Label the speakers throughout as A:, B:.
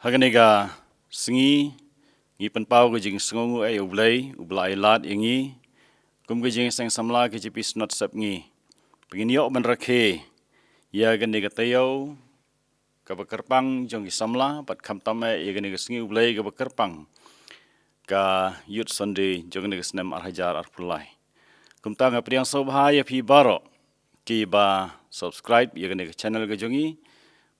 A: Haganiga sengi ngi penpau ke jing sengongu ublai lat ingi kum ke jing sang samla ke jipis not sap ngi pengin yok ben rakhe ya ganiga tayau ka bakarpang jong ki samla pat kham tame ya ganiga sengi ublai ka bakarpang ka yut sunday jong ganiga snem arhajar arpulai kum ta nga priang sobha ya phi baro ki ba subscribe ya ganiga channel ke jongi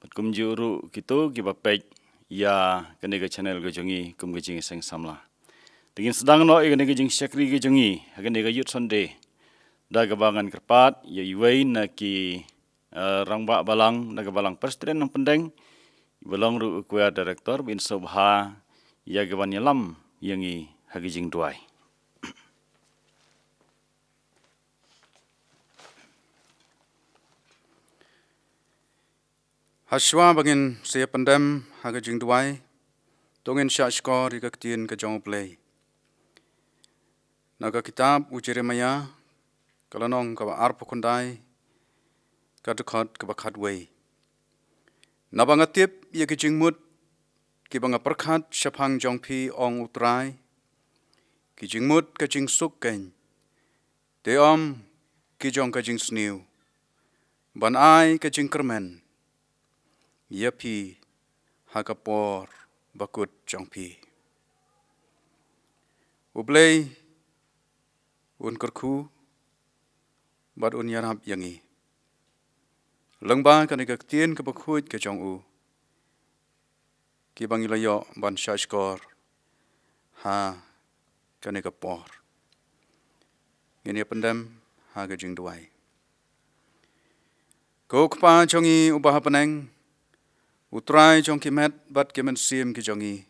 A: pat kum juru kitu ki ba page ya ganiga channel ke jongi kum ke jing sang samla tingin sedang no ganiga jing syakri ke jongi ganiga yut sunday da gabangan kerpat ya iwei na ki rangba balang na balang presiden ng pendeng balang ru kuya director bin sobha ya gaban yalam yangi hagi jing duai
B: Haswa bangin saya pendem haga jing duai tongin sya skor ika ktien ke jong play. Naga kitab u Jeremia kalanong ka arpo kundai ka dekhat ka bakhat wei. Nabangatip ya ke jing mut ki banga perkhat syapang jong pi ong utrai ki jing mut ka jing suk ken. Te om ki jong ka jing sniu. Ban ai ka jing kermen. Yapi hakapor bakut jongpi. Ublay un kerku bad un yarab yangi. Lengba kaniga ktien ke bakut ke jong u. Ki bangilayo ban syashkor ha kaniga por. Ini pendem ha gajing duai. Ko kpa jongi ubah peneng utrai jong kimet bat kimen sim ki jongi.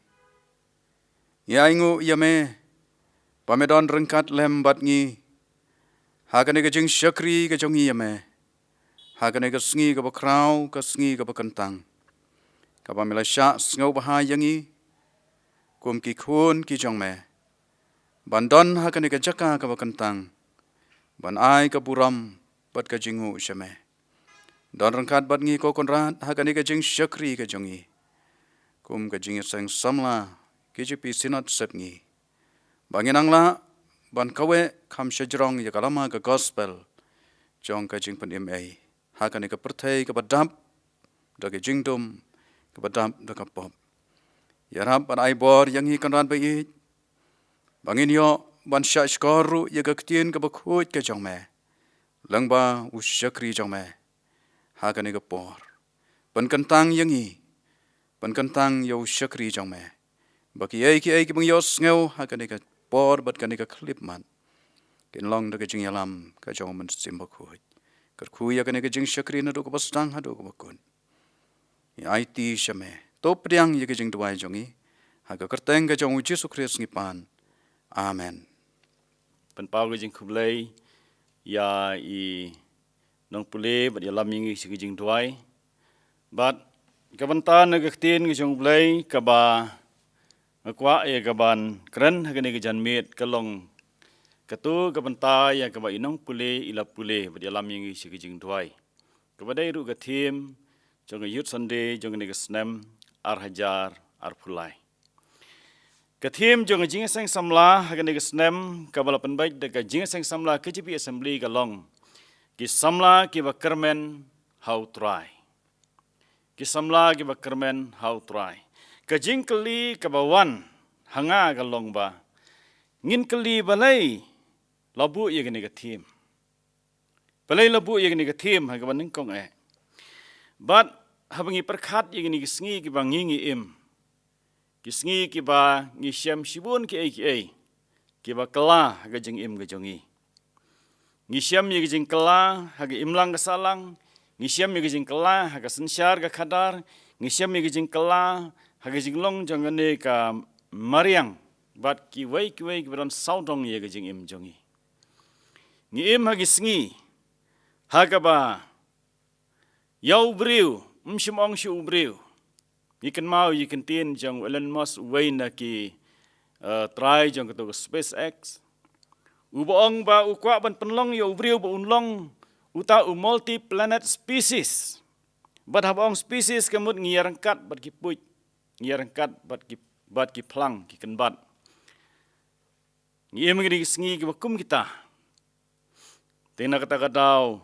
B: Ya ingu yame pamedon rengkat lem bat ngi. Hakane ke jing syakri ke jongi yame. Hakane ke sengi ke bakrau ke sengi ke bakentang. Kapamela syak sengau bahai yangi. Kum ki khun ki jong me. Bandon hakane ke jaka ke bakentang. Ban ai ke buram bat ke jingu syame. Don rengkat bat ngi ko konrat hakani ka jing syakri ka jongi. Kum ka jing sang samla ki jipi sinat sep ngi. Banginang la ban kawe kham syajrong ya kalama ka gospel jong ka jing pen MA. Hakani ka perthai ka badap da ka jing dum ka badap da ka pop. Ya rab ban ai bor yang hi konrat bai. Bangin yo ban sya skoru ya ka ktien ka bakhut ka jong me. Langba u syakri jong me. Hakani ka por. Penkentang yangi. Penkentang yau syakri jong me. Baki ai ki bang yos ngau hakani ka por bat kani ka klip man. Kin long da ka jing yalam ka jong man sim bakut. Kerku ya kani ka jing syakri na do ka bastang ha do ka bakun. Ya IT syame. Top priang ya ka jing duai jongi. Haka kerteng ka jong uji sukres ngipan. Amen.
A: penpau ke jing kublai ya nong pule bat yalam ingi si jing duai bat kabantan na gaktin ke jong blai ka ba ngakwa ya kaban keren hagani ke janmit kalong katu kabanta ya ka ba inong pule ila pule bat yalam ingi si jing duai kabadai ru gathim jong yut sunday jong ni snem arhajar arpulai kathim jong jing sang samla hagani ke snem kabala penbaik de ka jing sang samla KGP assembly kalong ki samla ki bakermen how try. Ki samla ki bakermen how try. Ka jing keli ka bawan hanga ka long ba. Ngin keli balay labu ye gani ka thim. Balay labu ye gani ka thim ha ka baning kong e. But habangi perkhat ye gani ki sngi ki bangingi im. Ki sngi ki ba ngi syam shibun ki ai. Ki ba kala ka jing im ka jongi. Ngisyam ye gijing kela haga imlang kasalang, ngisyam ye gijing kela haga sensyar ka khadar, ngisyam ye gijing kela haga jinglong jangane ka mariang, bat ki wei ki baron saudong ye gijing im jongi. Ngi im hagi sengi, haga ba yau briu, mshimong shu briu. Yikan mau yikan tin jang Elon Musk wei na ki try jang kato SpaceX. Uboong ba ukwa ban penlong ya ubriu ba unlong uta multi planet species. Bat habong species kemut ngiyarangkat bat kipuj. ngirangkat bat ki plang ki kenbat. Ngi mengri sengi ki bakum kita. Tena kata-katau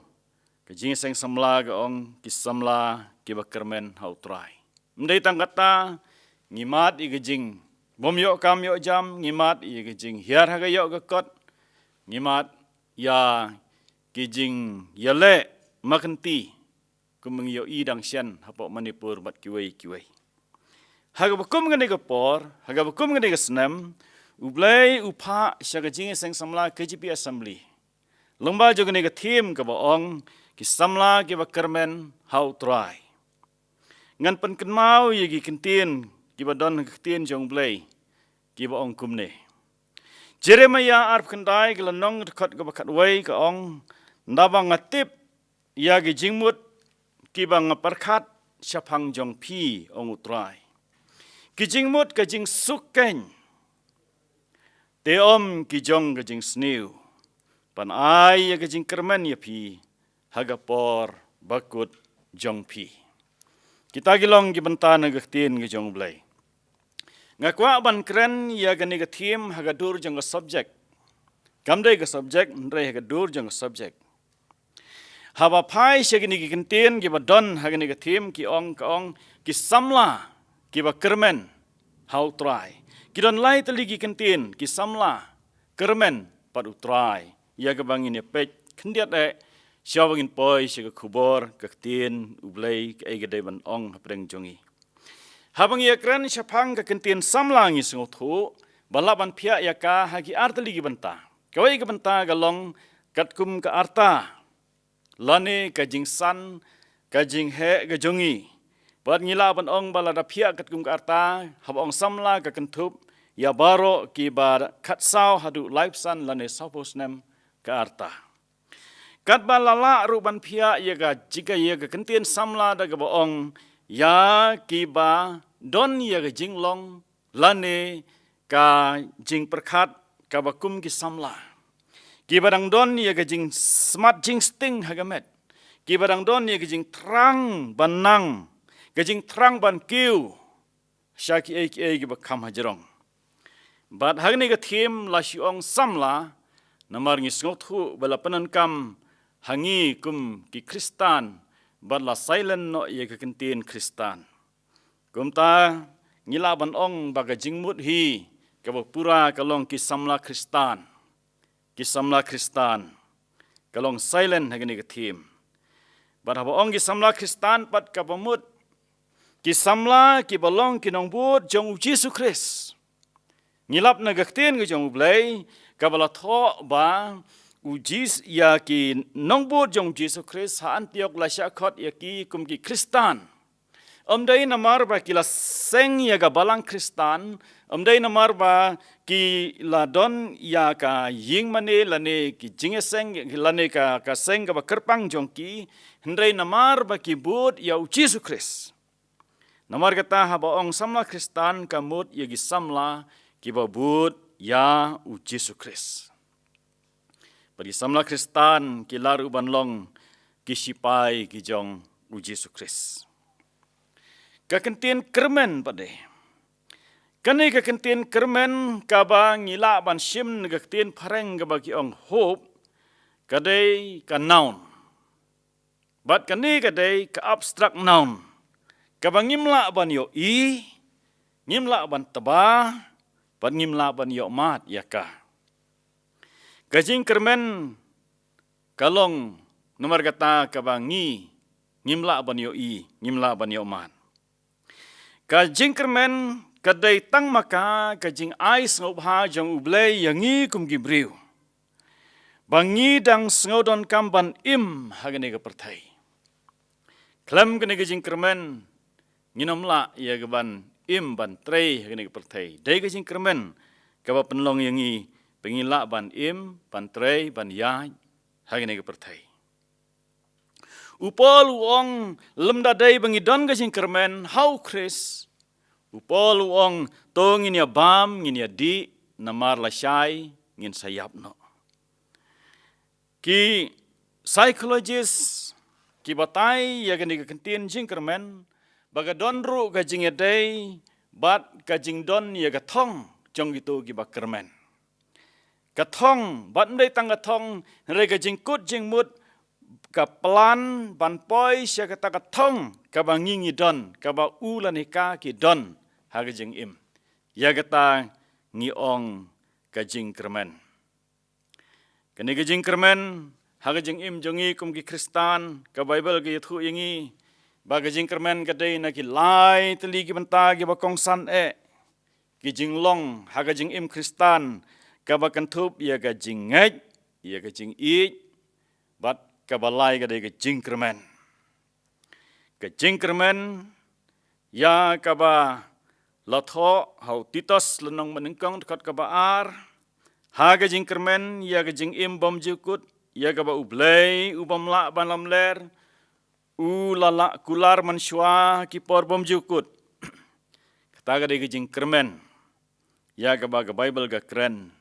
A: kejing seng samla ke ong ki samla ki bakermen hautrai. Mendai tang kata ngimat i kejing bom yok kam yok jam ngimat i kejing hiar haga yok gekot ngimat ya kejing yale makenti kumeng yo i dang sian hapok manipur bat kiwei. Haga bakum ngene ke por, haga bakum ngene ke senam, ublai upa sya kejing seng samla KGP Assembly. Lomba jo ngene ke tim ke baong ki samla ki bakermen hautrai. Ngan penkenmau yegi kentin ki badon kentin jong blai ki baong kumne. Jeremiah arp kendai ke lenong dekat ke bakat wei ke ong ndabang ngatip ya ki jingmut ki bang perkat syapang jong pi ong utrai. Ki jingmut ke jing suken te om ki jong ke jing sniu. Pan ai ya ke jing kermen ya pi haga por bakut jong pi. Kita gilong ki bentana ke tin ke jong blai. Ngakwa ban keren ya gani ke tim haga dur jong ke subjek. Kamdai ke subjek, ndrai haga dur jong ke subjek. Haba pai sya gani ki kentin ki badon haga ni ke tim ki ong ki samla ki ba kermen hautrai. Ki don lai teli ki kentin ki samla kermen pad utrai. Ya ke bangin ya pej kendiat sya bangin poi sya ke kubor ke tin ublai ke gede ban ong hapreng jongi. Habang ya keren syapang ke kentin samla ngi sengotu balaban pia ya ka hagi arteli ki benta. Kawai ke benta galong katkum ke arta. Lani kajing san, kajing he ke jongi. Bat ngila ban ong balada pia katkum ke arta, habang samla ke kentup, ya baro ki bar katsau hadu life san lani sapos nem ke arta. Kat balala ruban pia ya ga jika ya ke kentin samla da ke baong, ya ki ba don ya ke jinglong, lani ka jing perkat ka bakum ki samla. Ki badang don ya ke jing smart jing sting hagamet. Ki badang don ya ke jing terang banang, ke jing terang ban kiu. Syaki ki bakam hajarong. Bat hagni ke tim la siong samla namar ngi sngotu bala penankam hangi kum ki Kristan bat la silent no ya ke kentin Kristan. Kumta ngila ban ong baga jingmut hi ke pura kalong ki samla Kristan. Kisamla Kristan, kalong silent hagani ke tim. Bat haba ong kisamla Kristan pat kapamut, kisamla kibalong kinongbut jong Yesus Kristus. Ngilap na gaktin ke jong blay, kabala tho ba ujis ya ki nongbut jong Yesus Kristus ha Antiok la syakot ya ki kum ki Kristan. Omdai namar ba kila seng ya ga balang Kristan, omdai namar ba ki ladon ya ka ying mane lane ki jingeseng lane ka seng ka kerpang jongki, hendai namar ba ki bud ya Yesus Kristus. Namar kata haba ong samla Kristan kamut ya gi samla ki babud ya Yesus Kristus. Bagi samla Kristan ki laru banlong ki sipai ki jong Yesus Kristus. Kakentin kermen pade. Kani kakentin kermen kaba ngila ban sim kakentin pareng kaba ki ong hope kadai ka noun. Bat kani kadai ka abstract noun. Kaba ngimla ban yo ngimla ban taba, bat ngimla ban yo mat yaka. Kajing kermen kalong nomor kata kaba ngimla ban yo ngimla ban yo mat. Kajing kermen kadai tang maka kajing ais ngobha jang ublay yangi kum gibriu. Bangi dang sngodon kamban im hagane ka pertai. Klam kene kajing kermen nginomla ya gaban im ban trei hagane ka pertai. Dai kajing kermen kaba penlong yangi pengila ban im ban trei ban ya hagane ka pertai. Upol uong lemda day bangidon kasing kermen how Chris. Upol uong to ngin ya bam ngin ya di namar la syai ngin sayap no. Ki psychologist ki batai ya gani kentin jing kermen baga donru ka jing ya day bat kajing don ya gathong jong gitu giba kermen. Gathong bat ndai tang gathong re kajing kut jing mut ka pelan ban poi sia kata gathong ka bangingi don ka ba ulanika ki don ha kajing im. Ya kata ngiong kajing kermen. Kani kajing kermen ha kajing im jongi kum ki Kristan ka Bible ki thu yangi ba kajing kermen kadai na ki lai teli ki benta ki ba kong san ki jing long ha kajing im Kristan ka ba kan thup ya kajing ngej ya kajing i bat ka ba lai kadai kajing kermen. Kajing kermen ya ka ba latho hau titos lenong menengkong dekat ka ba ar ha kajing kermen ya kajing im bom jukut ya ka ba ublei ubam la ban lam ler lala kular mansua ki por bom jukut kata ga de kajing kermen ya ka ba Bible ga keren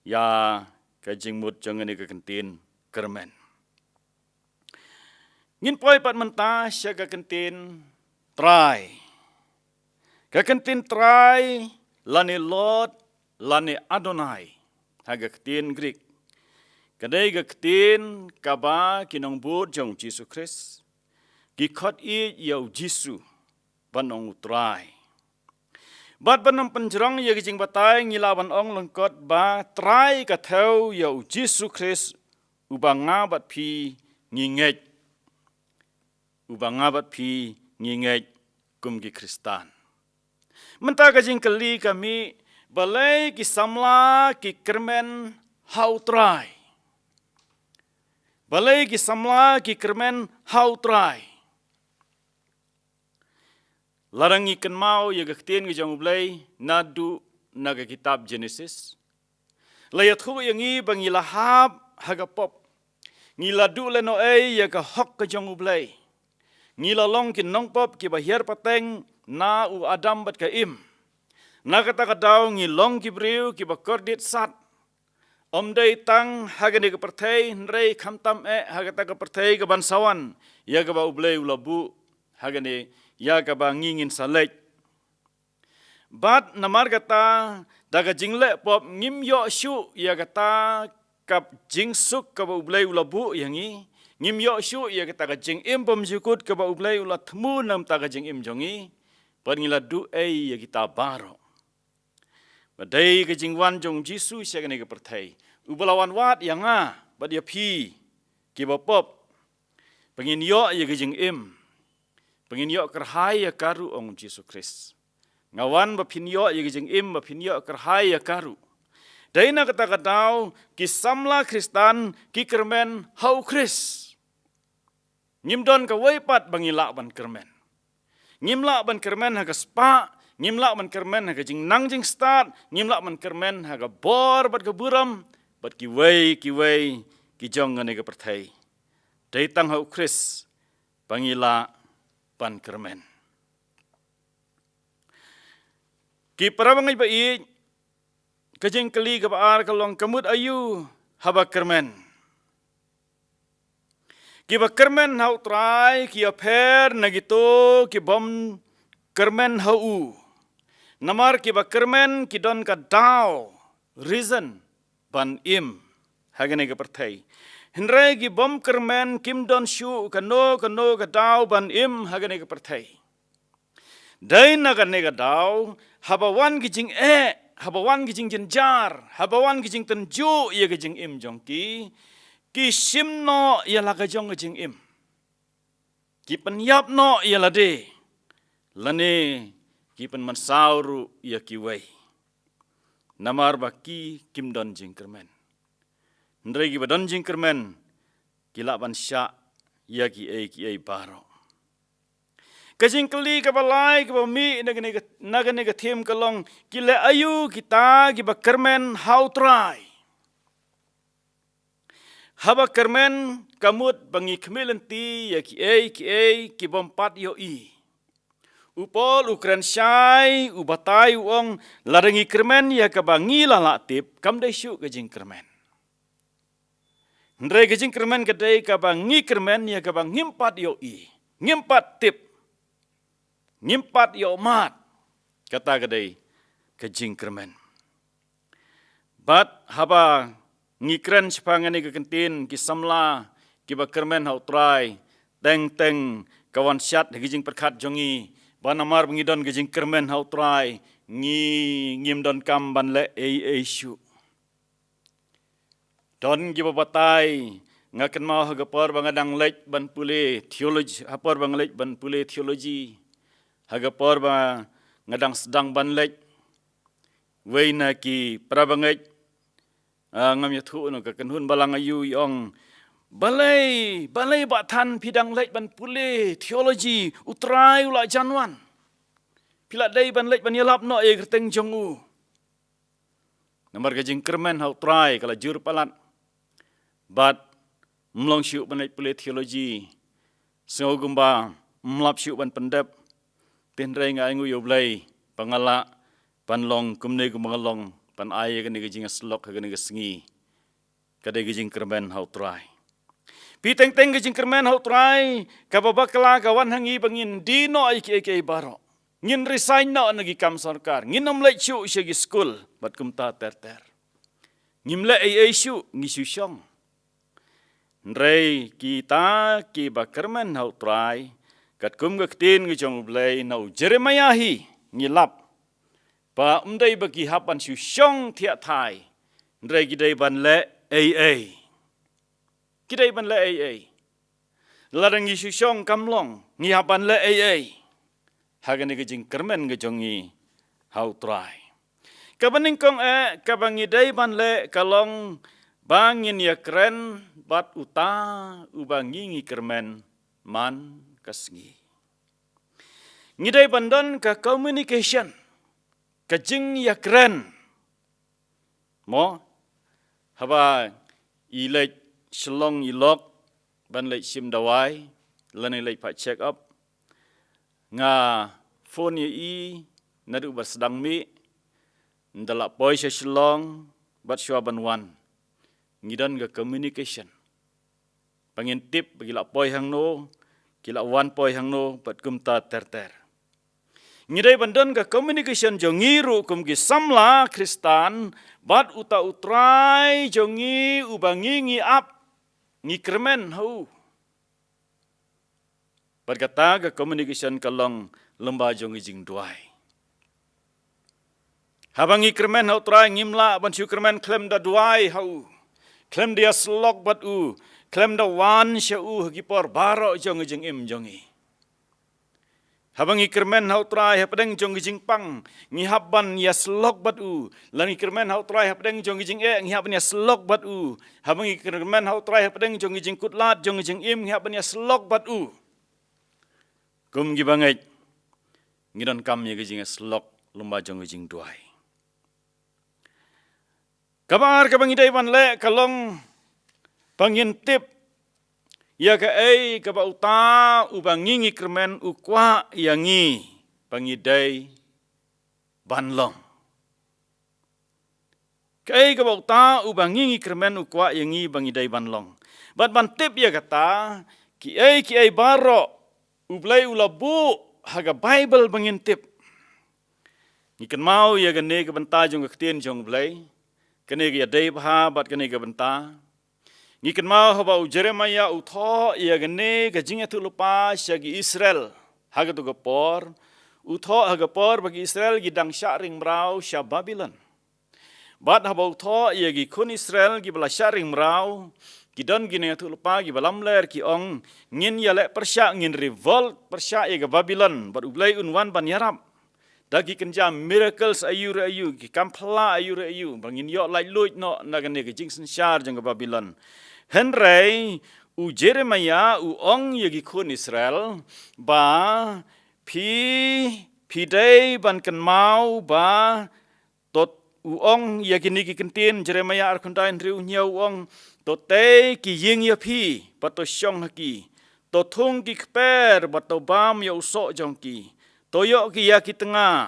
A: ya kajing mut jangan ni ka kentin kermen ngin poi pat menta sya ka kentin try ka kentin try lani Lord lani Adonai ha ga kentin Greek kadai ga kentin ka ba kinong but jong Jesus Christ Gikot i yau Jisu banong utrai. Bat banong penjerong ya gijing batai ngilawan ong lengkot ba trai kathau yau Jisu Christ ubanga bat pi nginget. Ubanga bat pi nginget kum gi Kristan. Menta gijing keli kami balai ki samla ki kermen hau trai. Balai ki samla ki kermen hau trai. Larang ikan mau ya gaktin ke jang ublay nadu naga kitab Genesis. Layat hu yang i bang ilahab hagapop. Ngiladu leno ya ka hok ke jang ublay. Ngilalong kin nongpop ki bahir pateng na u Adam bat ka im. Na kata kadau ngilong ki briu ki bakordit sat. Day tang hagani ke pertei nrei khamtam hagata ke pertei ke bansawan. Ya ka ba ublay ulabu hagani ya ka ba ngingin salek. Bat namar kata daga jingle pop ngim yo shu ya kata kap jingsuk ka ba ublay ulabu yangi ngim yo shu ya kata ka jing im pom jukut ka ba ublay ulat thmu nam ta ka jing im jongi par ngila du ya kita baro. Badai ka jingwan jong Jisu sia ka perthai ubalawan wat yanga bat ya phi ki ba pop pengin yo ya ka jing im pengin yok kerhai ya karu ong Jesus Christ. Ngawan bapin yok ya gijing im bapin yok kerhai ya karu. Daina kata katau kisamla Kristan ki kermen hau Chris. Ngimdon ka waipat bangilak ban kermen. Ngimlak ban kermen haga spa, ngimlak ban kermen haga jing nang jing start, ngimlak ban kermen haga bor bat ka buram, bat ki wai ki jong ngane ka perthai. Daitang hau Chris bangilak pan kermen. Ki parabangai ba i kajing keli ka baar kalong kamut ayu haba kermen. Ki ba kermen hau trai ki aper nagito ki bom kermen hau. Namar ki ba kermen ki don ka dao reason ban im hagane ka perthai. Henry gi bom kermen kim don shu kano ka dau ban im hagane ka perthai. Dai na ka nega dau habawan gi jing habawan gi jing jenjar habawan gi jing tenju ye gi jing im jongki ki simno ya la ka jong gi jing im. Ki penyap no ya la de lane ki pen mansauru ya ki wei. Namar baki kim don jing kermen. Ndrei gi badon jing kermen kilak ban sya ya ki ai baro. Kajing keli ka balai ka mi nagane ka thim kalong kile ayu kita gi ba kermen how try. Haba kermen kamut bangi kmelenti ya ki bompat yo i. Upol ukren syai ubatai uong larengi kermen ya ka bangi lalatip kam dai syu kajing kermen. Ndrei kajing kermen kadai ka bangi kermen ya ka bang ngimpat yo i. Ngimpat tip. Ngimpat yo mat. kata kadai kejing kermen. Bat haba ngikren sepangani kekentin ki samla ki ba kermen hau trai teng kawan syat kejing perkat jongi banamar bengidon kejing kermen hau trai ngim don kam ban le syu. Don ki ba batai ngaken mau hagapar bangadang lek ban pule teologi hapar bang lek ban pule teologi hagapar ba ngadang sedang ban lek weina ki prabangai ngam yathu no ka kenhun balang ayu yong balai batan pidang lek ban pule teologi utrai ula janwan pila dai ban lek ban yalap no e gerteng jongu namar gajing kermen hau trai kala jur palat bat mlong syuk ban lek pule teologi sengau gumba mlap syuk ban pendep penrai ngai ngu yoblai pangala panlong kumne gumangalong pan ai gani gajing slok gani gasengi kadai gajing kermen hau trai pi teng gajing kermen hau trai kababakla kawan hangi bangin dino ai ke baro ngin resign no nagi kam sarkar nginom lek syuk syagi school bat kumta ter ngimle ai syuk ngisu syong Nrei kita ki bakermen hau trai kat kum gaktin ngijong blai nau Jeremiahi ngilap pa umdai bagi hapan syu syong tiak thai nrei gidai ban le kidai ban le larang ngi syu syong kamlong ngi hapan le hagani gijing kermen gejongi hau trai kabaning kong kabangidai ban le kalong bangin ya keren bat uta ubangi ngi kermen man kasngi. Ngidai bandon ka communication kajing ya keren. Mo haba ilek shlong ilok ban lek sim dawai lani lek pak check up nga phone ye i nadu bas sedang mi ndalak poi shlong bat syua ban wan ngidan ga communication pangin tip bagi lak poi hang no kila wan poi hang no bat kumta ter ngidai bandon ga communication jongiru kum gi samla kristan bat uta utrai jongi ubangi ngi ap ngi kermen hau bat kata ga communication kalong lemba jongi jing duai habangi kermen hau trai ngimla ban syu kermen klem da duai hau klem dia slok bat klem da wan syau hagipor baro jong jeng im jongi habangi kermen hau trai hapadeng jong jing pang ngi habban ya slok bat langi kermen hau trai hapadeng jong jing ngi habban ya slok bat habangi kermen hau trai hapadeng jong jing kutlat jong jing im ngi habban ya slok bat kum gi bangai ngidon kam ya jing slok lumba jong jing duai kabar kabangidai ban le kalong pangintip ya ka kaba uta ubangingi kermen ukwa yangi pangidai banlong ka kaba uta ubangingi kermen ukwa yangi bangidai banlong bat bantip ya kata ki baro ublai ulabu haga bible bangintip ngikan mau ya gane ka banta jong ktien jong blai kene ya dei bha bat kene ka banta ngikan mau haba Jeremiah utho ya gane ka jinga tu lupa syagi Israel haga tu gapor utho haga por bagi Israel gidang syaring mrau sya Babylon bat haba utho ya gi kun Israel gi bala syaring mrau gidon gine tu lupa gi balam ler ki ong ngin ya le persya ngin revolt persya ya ga Babylon bat ublai unwan ban yarab dagi kenjam miracles ayu ki kampla ayu bangin yo lai luit no nagane ke jingsen syar jang Babylon henrei Jeremiah ong yagi kun Israel ba pi dei ban kan mau ba tot ong yagi niki kentin Jeremiah ar kundain riu nyau ong to te ki ying ya pi pato syong haki to thung ki kper bato bam ya usok jong ki toyo ki ya ki tengah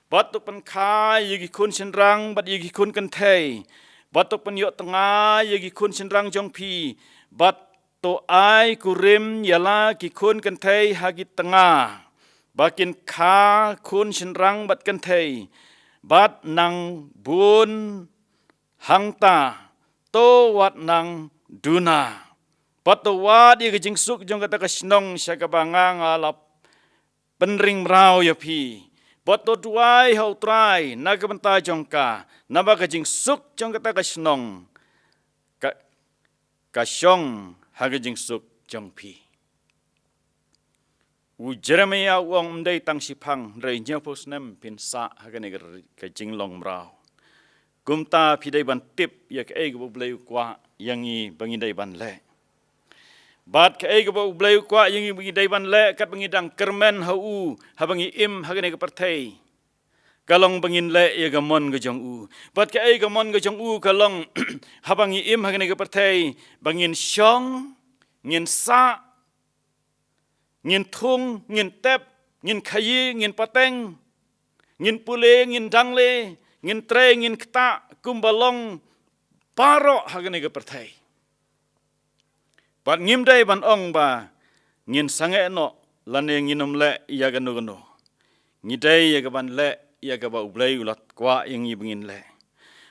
A: batu pen khai yagi kun senrang bat yagi kun kan thei batu pen yo tengah yagi kun senrang jong pi bat to ai kurim yala ki kun kan thei hagi tengah bakin kha khun shinrang bat kan thei bat nang bun hangta to wat nang duna patwa di gejing suk jong kata kasnong syakabanga ngalap penring mrau ya pi boto tuai hau trai nagabanta jongka naba gejing suk jong kata kasnong kasyong hagejing suk jong pi u Jeremia wong mdai tang sipang rei nyapos nem pin sa hagane gejing long mrau kumta pidai ban tip ya ke ego blai kwa yangi bangidai ban le bat ke ego blai kwa yangi bangidai ban le kat bangidang kermen hau ha bangi im hagane ke partai kalong bangin le ya gamon ge jong u bat ke ego mon ge jong u kalong ha bangi im hagane ke partai bangin syong ngin sa ngin thung ngin tep ngin khayi ngin pateng ngin pule ngin dangle ngin tre ngin kta kumbalong paro hagane ke perthai pat ngimdai ban ong ba ngin sange no lane nginom le ya ganu ganu ngidai ya ban le ya ga ba ublai ulat kwa yang i bengin le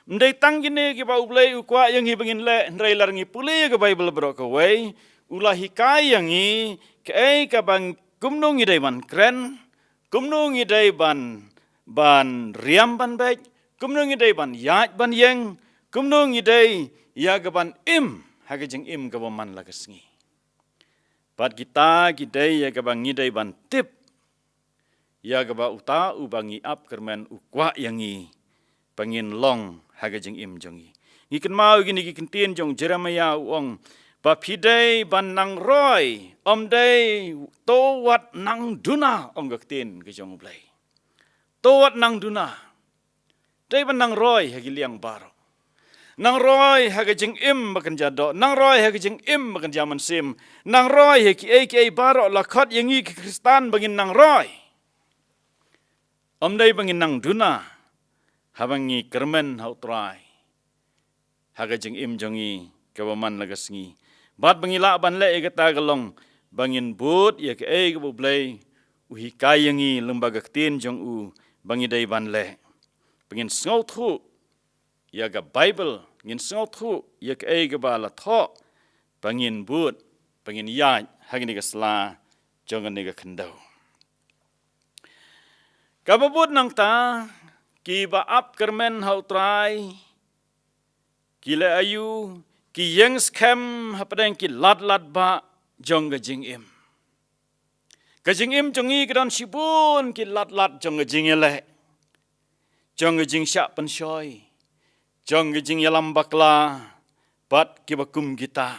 A: mdai tanggine ke ba ublai kwa yang i bengin le ndrai lar ngi pule ke bible bro ka wei ulah hikai yang i ke ka bang kumno ngidai ban kren kumno ngidai ban riam ban baik kumno ngidai ban yaj ban yeng kumno ngidai ya gaban im hagajeng im gabaman lagasngi pat kita gidai ya gabang ngidai ban tip ya gaba uta ubangi ap kermen ukwa yangi pangin long hagajeng im jongi ngiken mau gini gikentin jong Jeremia wong ba pidai ban nang roy omdai to wat nang duna ong gaktin ke jong blai to wat nang duna dai ban nang roy hagi liang baro nang roy hagi jeng im makan jado nang roy hagi jeng im makan jaman sim nang roy hagi baro lakot yangi ke Kristan bangin nang roy omdai bangin nang duna habangi kermen hau trai hagi jeng im jongi kawaman lagasngi bat bangila ban le kata galong bangin but ya ke ke blai uhi kayangi lembaga tin jong u bangi dai ban le bangin ngau thu ya ga bible ngin ngau thu ya ke ba la tho bangin but bangin ya hagini ga sla jong ne ga khandau kababut nang ta ki ba ap kermen hau trai kila ayu ki yang scam hapadang ki lat ba jong gajing im jongi kedon sibun ki lat jong gajing ele jong gajing syak pensoi jong gajing yalam bakla bat ki bakum kita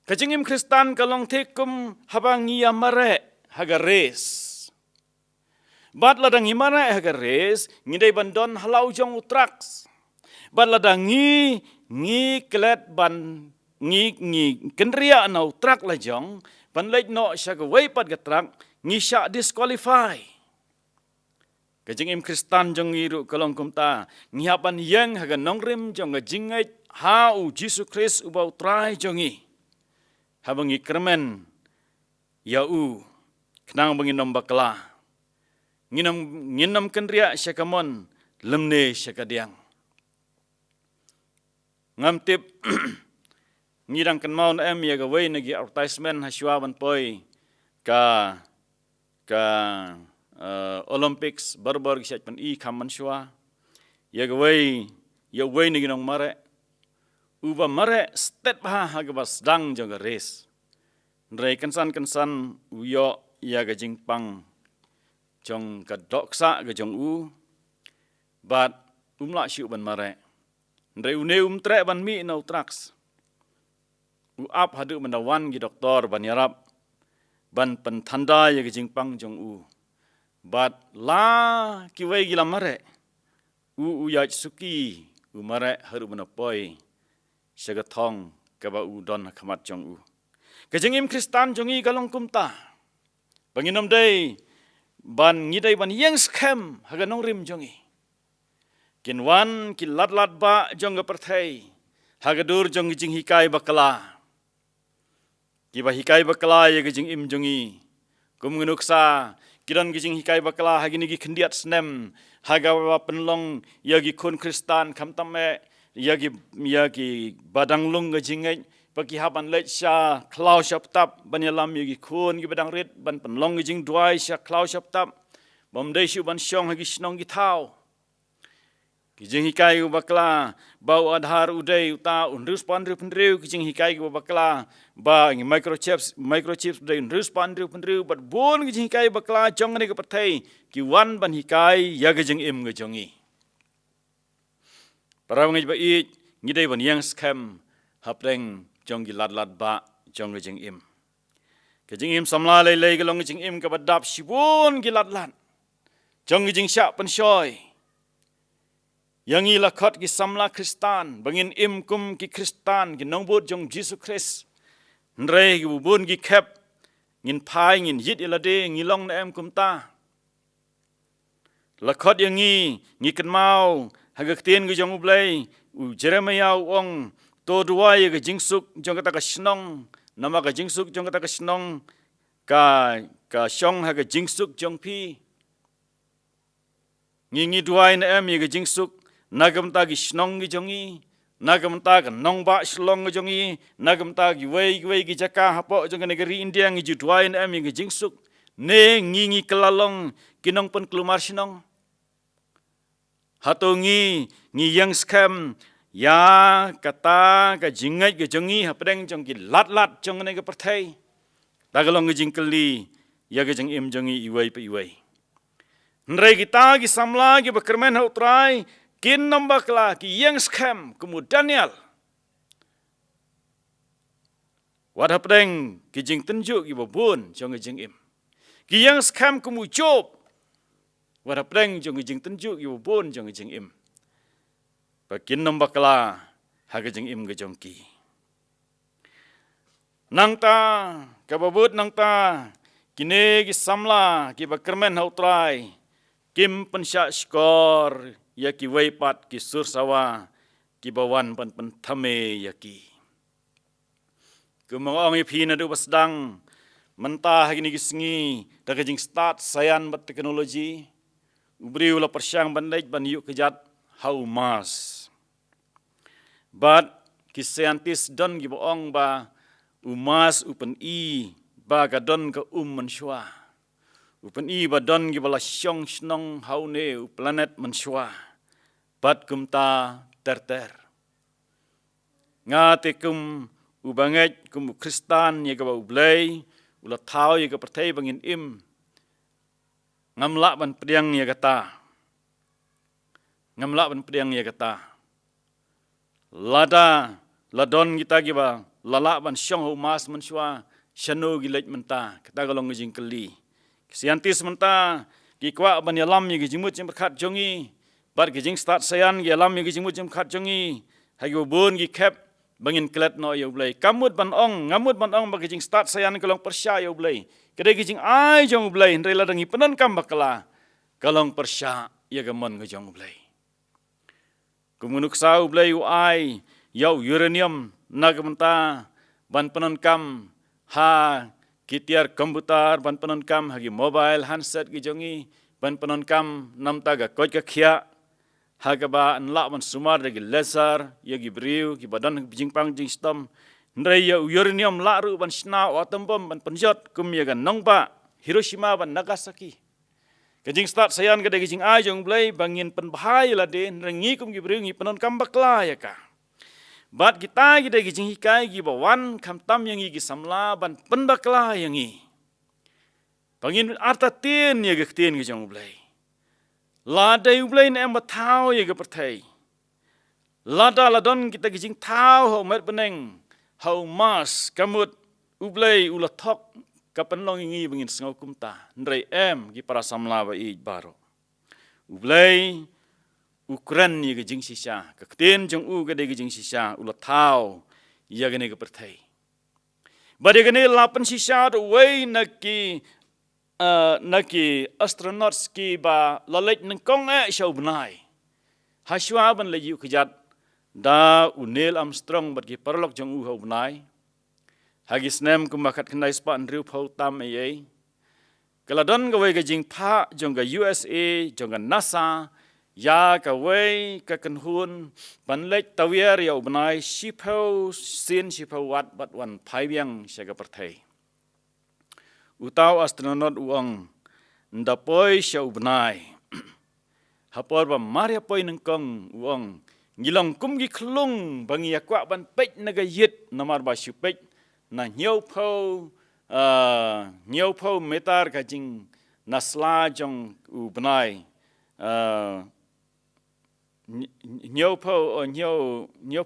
A: gajing im Kristan kalong tekum habangi amare hagares bat ladang imare hagares ngidai bandon halau jong utraks ban ladangi ngi klet ban ngi kendria nau trak la jong ban lek no syaga wei pat ga trak ngi syak disqualify kajing im Kristan jong iru kalong kumta ngi hapan yang haga nongrim jong ga jingai ha u Jesu Kris ubau trai jongi habangi kermen ya u kenang banginom bakla nginam kendria syakamon lemne syakadiang ngamtip ngirang kan maun ya gawai nagi advertisement haswa ban poi ka Olympics barbar gisat pan i kaman shwa ya gawai nagi nong mare uba mare stet bah hagabas dang jong race ndrai kansan uyo ya ga jingpang jong ka doksa ga jong u bat umla syu ban mare ndai une tre ban mi no traks u ap hadu menawan gi doktor ban yarap ban pentanda ya gi jingpang jong u bat la ki wei gi lamare u ya suki u mare haru menapoi sagathong ka ba u don khamat jong u ka jingim Kristan jongi galong kumta banginom dei ban ngidai ban yang scam haga nong rim jongi kinwan ki lat ba jong ga perthai hagadur jong jing hikai bakala ki ba hikai bakala ye jing im jongi Kumunuksa kiran gijing hikai bakala hagini gi kendiat snem hagawa penlong yagi kun Kristan kamtame yagi badanglung gijingai bagi haban lech sha klau shaptap banyalam yagi kun gi badang rit ban penlong gijing duai sha klau shaptap bomdai shu ban syong hagi snong gi thau kijing hikai bakla bau adhar udai uta unrus pandru pendriu kijing hikai bakla ba ngi microchips udai unrus pandru pendriu bat bon kijing hikai bakla jong ni ke pathai ki wan ban hikai ya kijing im ngejongi para ngi ba i ngi dai ban yang scam hapreng jong gi lat ba jong kijing im samla lei gelong kijing im ka badap shibun gi lat jong kijing sya pan shoy yang ila khot ki samla Kristan bangin im kum ki Kristan ki nongbut jong Jesus Christ nre ki bubun ki khep ngin phai ngin yit ilade ngilong na em kum ta la khot yang ngi kan mau hagak tien ki jong ublai u Jeremiah ong to duai ki jingsuk jong kata ka snong nama ka jingsuk jong kata ka snong ka shong haga jingsuk jong pi ngi duai na em ki jingsuk nagam ta gi snong gi jongi nagam ta ga nong ba shlong gi jongi nagam ta gi wei gi jaka hapo jong negeri India ngi juduain am gi jingsuk ne ngi kelalong kinong pun kelumar sinong hato ngi yang scam ya kata ka jingai gi jongi hapdeng jong gi lat jong ne ga perthai tagalong gi jingkeli ya gi jong im jongi iwei pe iwei nrei kita gi samla gi bekermen hau trai kin nombakla ki yang scam kumu Daniel wadhapdeng ki jing tenjuk ki babun jong jing im ki yang scam kumu Job wadhapdeng jong jing tenjuk ki babun jong jing im pakin nombakla haga jing im ge jong ki nangta kababut nangta kine ki samla ki bakermen hautrai kim pensya skor ya ki weipat ki sursawa ki bawan pan thame ya ki kumong pi na do basdang mentah gini gisngi da jing start sayan bat teknologi ubri ula persyang bandai ban yuk kejat how mas but ki scientist don gi boong ba umas upen ba gadon ka manshwa upen badon gi bala syong snong haune planet manshwa bat kumta terter ngate kum ubanget kum Kristan ye ka ublay ula thau ye ka perthai bangin im ngamla ban pediang ye kata lada ladon kita gi ba lala ban syong humas manshwa shano gi lej menta kata galong jing keli siantis menta ki kwa ban yalam ye gi jimut jim khat jongi bar gi jing start sayan gi yalam ye gi jimut jim khat jongi hagi bun gi khep bangin klet no yo blai ngamut ban ong ba gi jing start sayan kalong persya yo blai kede gi jing ai jong blai ndrei la dangi penon kam bakala kalong persya ye gamon gi jong blai kumunuk sau blai u ai yau uranium nagamenta ban penon kam ha kitiar komputer ban penon kam hagi mobile handset gi jongi ban penon kam namta ga koj ka khia haga ba anla ban sumar gi laser ye gi briu gi badan bijing pang jing stom ndrei ya uranium la ru ban sna atom bom ban penjot kum ye ga nongba Hiroshima ban Nagasaki kajing start sayan ga de jing ai jong blai bangin pen bahai la de ngi kum gi briu ngi penon kam bakla ya ka bat kita gida gijing hikai gi bawan kamtam yang gi samla ban pendakla yang bangin arta tin ye ge tin gi jong blai la dai blai ne am thau ye ge perthai la da la don kita gijing thau ho met beneng how mas kamut ublai ula thok kapan long ngi bangin sngau kumta ndrei em gi para samla ba i baro ublai Ukraine ye ge jing sisa ka kten jong u ge de ge jing sisa ula thau ya ge ne ge perthai bade ge ne lapan sisa do wei naki astronauts ki ba lalek nang kong shau bnai haswa ban le yu khjat da Neil Armstrong bat ki parlok jong u ho bnai hagi snem kum makat knai spa andriu phau tam ye Keladon gawe ke jing pa jong ke USA jong ke NASA ya gawe ke kenhun ban lek tawier ya ubnai shipau sin shipau wat bat wan pai biang sya ke perthai. Utau astronaut uang ndapoi sya ubnai. Hapor ba maria poi nengkong uang ngilong kum gi klung bangi yakwa ban pek naga yit namar ba syupek na nyau pau metar kajing nasla jong ubnai nyau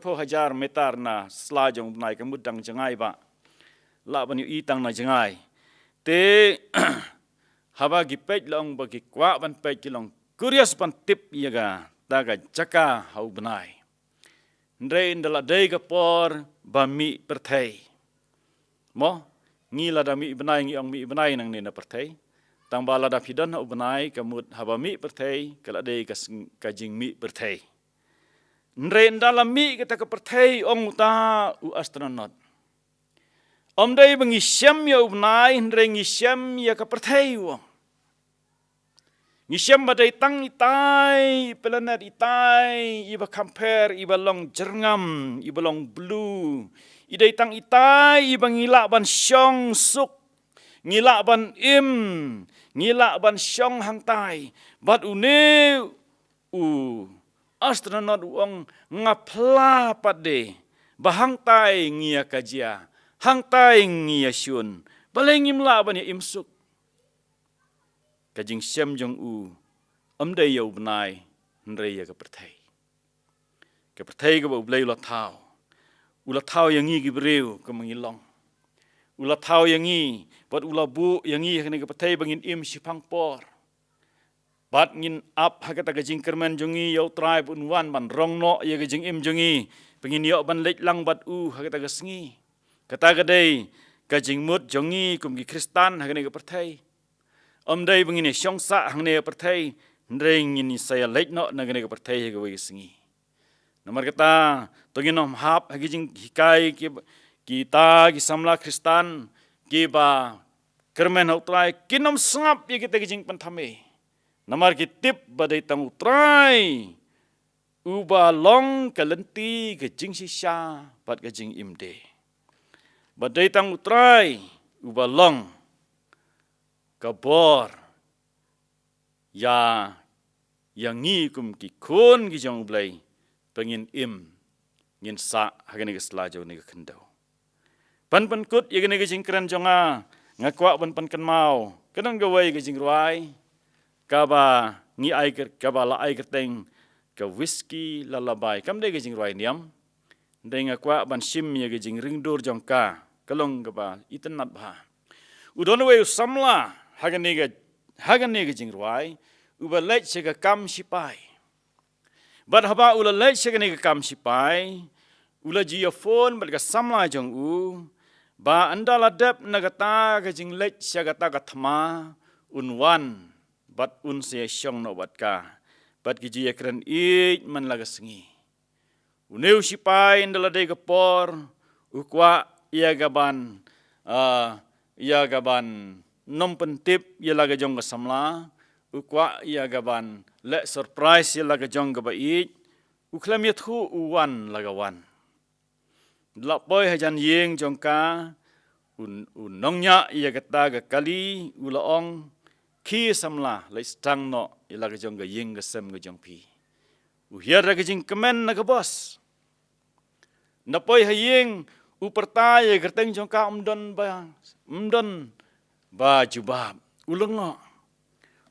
A: pau hajar metar na sla jong ubnai kemudang jengai ba la ban yu itang na jengai te haba gipek long bagi kwa ban pek kilong curious ban tip yaga daga jaka hau benai ndre indala dei kapor bami perthai mo ngi lada mi benai ngi ong mi benai nang ni na perthai tang bala da pidon hau benai kamut haba mi perthai kala dei ka jing mi perthai ndre indala mi kita ka perthai ong ta u astronaut om dei bengi syam ya benai ndre ngi syam ya ka perthai wong ngisyam badai tang itai planet itai iba compare iba long jerngam iba long blue idai tang itai iba ngilak ban syong suk ngilak ban im ngilak ban syong hang tai bat une astronaut uang ngapla pade bahang tai ngia kajia hang tai ngia syun baleng imla ban ya imsuk kajing syam jong amdai yau benai ndrei ya ka perthai ka blai ula thau yang ngi gibreu ka mangilong ula thau yang ngi bat ula bu yang ngi ka perthai bangin im sipang por bat ngin ap hakata kajing kerman jongi yau tribe unwan ban rongno ya kajing im jongi pengin yo ban lek lang bat hakata ka sngi kata kadai kajing mut jongi kum gi kristan hakane ka perthai amdai bangini syongsa hangne perthai ndreng ini saya lekno nagane ka perthai ga wi singi nomor kata toginom hap hagijing hikai kita ki samla kristan ki ba kermen utrai kinom sangap ye kita gijing panthame nomor ki tip badai tang utrai uba long kalenti gijing sisya bat gijing imde badai tang utrai uba long kabor ya yang ngi kum ki kun gi jong blai pengin im ngin sa hagane ge slajo ne ge khendau pan kut ye ge ne ge jingkran jonga ngakwa pan kan mau kadang ge wai ge jingruai ka ba ngi ai ker ka ba la ai kerteng ka whisky lalabai kam de ge jingruai niam de ngakwa ban sim ye ge jing ringdur jongka kalong ge ba itenat ba udon we samla hagane ge jingruai uba lech sega kam sipai bat haba ula lech sega ne kam sipai ula jia phone bat ga samla jong ba andala dep nagata ge jing lech sega ta ga thama unwan bat un se syong no bat ka bat gi jia kran man laga sengi uneu sipai andala de ga por ukwa ia gaban nom pentip ia laga jong ga samla ukwa ia gaban le surprise ia laga jong ga bait uklam ya thu uwan laga wan lapoi hajan yeng jong ka nongnya ia gata ga kali ulaong ki samla le stang no ia laga jong ga yeng ga sem ga jong pi uhiar ga jing kemen na ga bos napoi hayeng uperta ia gerteng jong ka umdon ba jubab ulengo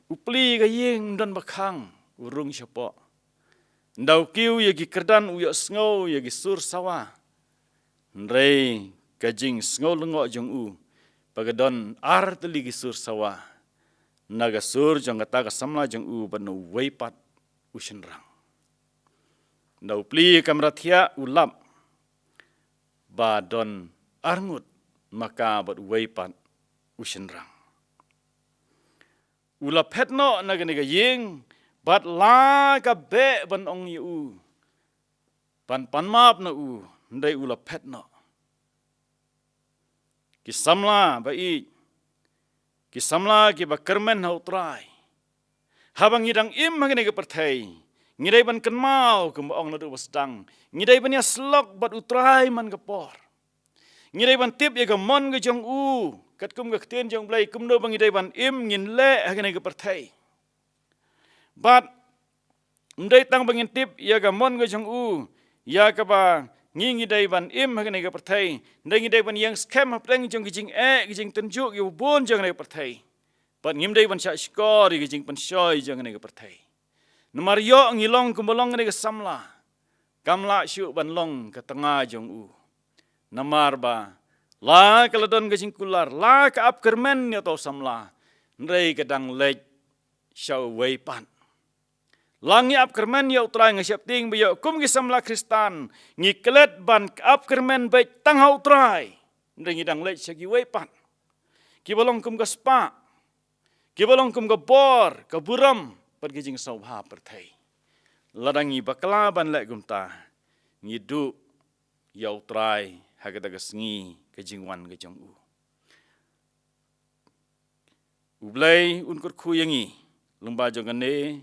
A: upli ga yeng dan bakang urung syapo ndau kiu ye gi kerdan uyo sngo ye gi sur sawa ndrei kajing sngo lengo jong pagadon ar teli gi sur sawa naga sur jong kata ka samla jong banu weipat usenrang ndau pli kamrathia ulap ba don arngut maka bat weipat usenrang ula petno nagane ga yeng bat la ka be ban ong yu pan map na ndai ula petno ki samla ba i Kisamla ki ba kermen hau trai. Habang ngidang im hagene ke pertai. Ngidai ban kenmau ke ong nadu wasdang. Ngidai ban ya slok bat utrai man ke por. Ngidai ban tip ya ke mon ke jong u. Kat kum ke ktien jong blai kum no bang ngidai ban im ngin le hagene ke pertai. Bat ndai tang bangin tip ya ke mon ke jong u. Ya ke ba ngidai ban im hagene ke pertai. Ndai ngidai ban yang scam hapdeng jong kijing kijing tunjuk ya bon jong ne pertai. Pat ngimdai ban syak skor ke jing pan shoy jong ne ke pertai. Nomor yo ngilong kumbolong ne ke samla. Kamla syuk ban long ke tengah jong u. Namar ba la keladon ke jing kular la ke ap kermen ya to samla. Ndai kedang lej syau wei pan. Langi ap kermen ya utrai ngasiap ting biyo kum ke samla Kristan ngi kelet ban ke ap kermen baik tang hau utrai. Ndai ngidang lej syagi wei pan. Ki bolong kum ke spa. Kibalong kum ke bor, ke buram, pergi jing saubha pertai. Ladangi bakalaban lek gumta, ngidu yau trai hagata kesngi ke jingwan ke jong u. Ublai unkur kuyangi, lumba jongane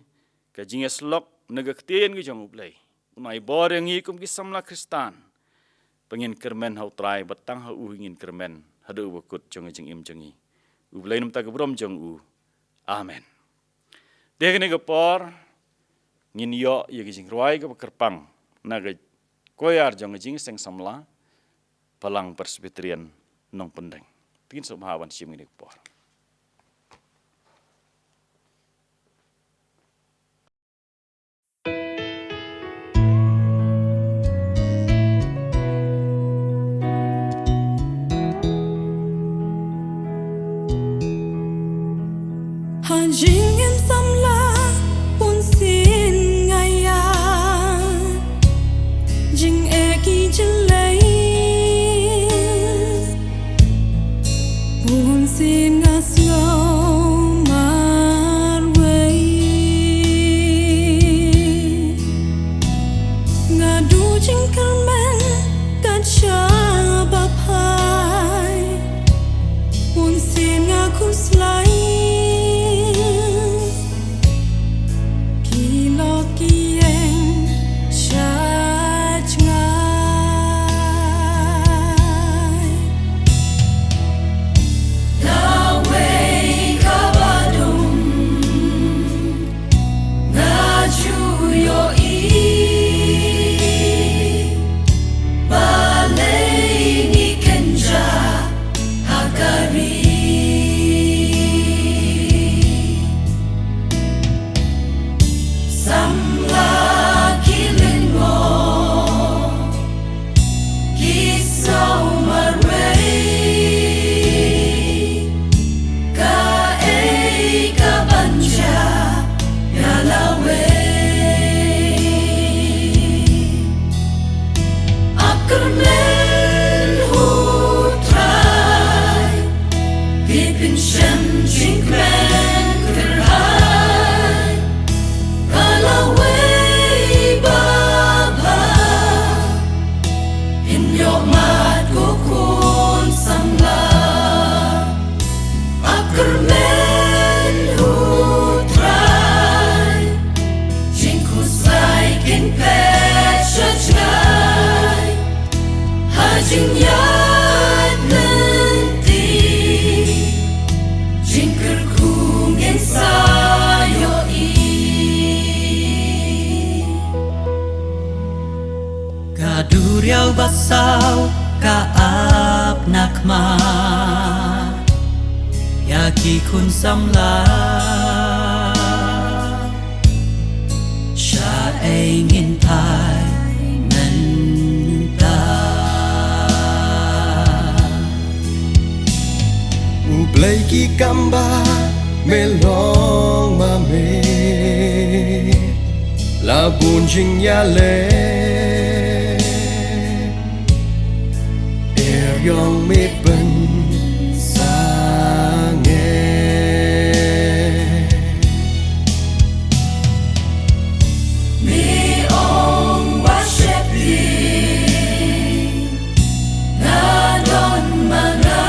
A: ke jing slok negaktian ke jong ublai. Unai bor yang kum kisamla Kristan. Pengin kermen hau trai batang hau ingin kermen hadu bakut jong jing im jongi. Ublai numta ke buram jong u. Amen. Dia kena kepor ngin yo ye kijing ruai ke kerpang naga koyar jong jing seng samla palang persbiterian nong pendeng. Tin subhawan sim ngini kepor.
C: Jing em samla pun sin ngaya jing eki jelai pun sin ngasyo marway ngadu jing kermen kaca bapai pun sin ngaku selai Kaduriau basau kaap nakma Yaki kun samla Sya ingin pai menta
D: Ublay ki kamba melong mame Labun jing yale Yong mi ben sange
C: Mi ong washepi na don mana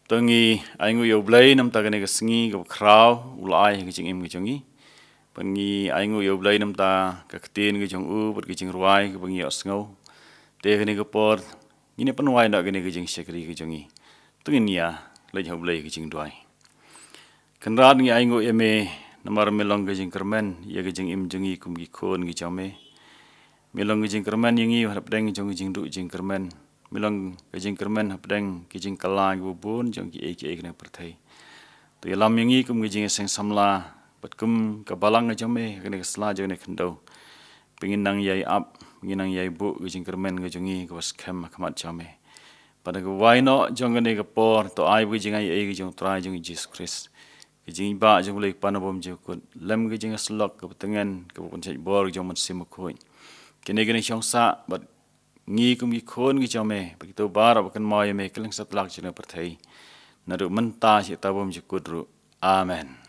A: Tangi aingu yo blai nam ta gane kasengi ka kraw ulai ke jing im ke jongi. Pangi aingu yo blai nam ta ka ktin ke jong u but ke jing ruai ke pangi osngau. Te gane ke por ini panuai nak gane ke jing sekri ke jongi. Tungin ya lai yo blai ke jing duai. Kenrat ngi aingu eme namar melong ke jing kermen ya ke jing im jongi kum gi kon gi jame. Melong ke jing kermen yangi harap deng jong jing du jing kermen. Milang kajing kermen hapdeng kajing kalang bubun jong ki ek na perthai to yalam yangi kum kajing seng samla bat kum kabalang jame kene kesla jone khendo pengin nang yai ap pengin nang yai bu kajing kermen kajongi kwas kham khamat jame pada ko waino jong ne ka por to ai bu jing ai e jong trai jong Jesus Christ kajing ba jong le panabom je ko lem kajing slok ka tengen ka pun chai bor jong man sim ko kene kene chong sa bat ngi kum gi khon gi chame begitu bar akan mai me keleng satlak jena perthai naru menta si tabom ji kudru amen.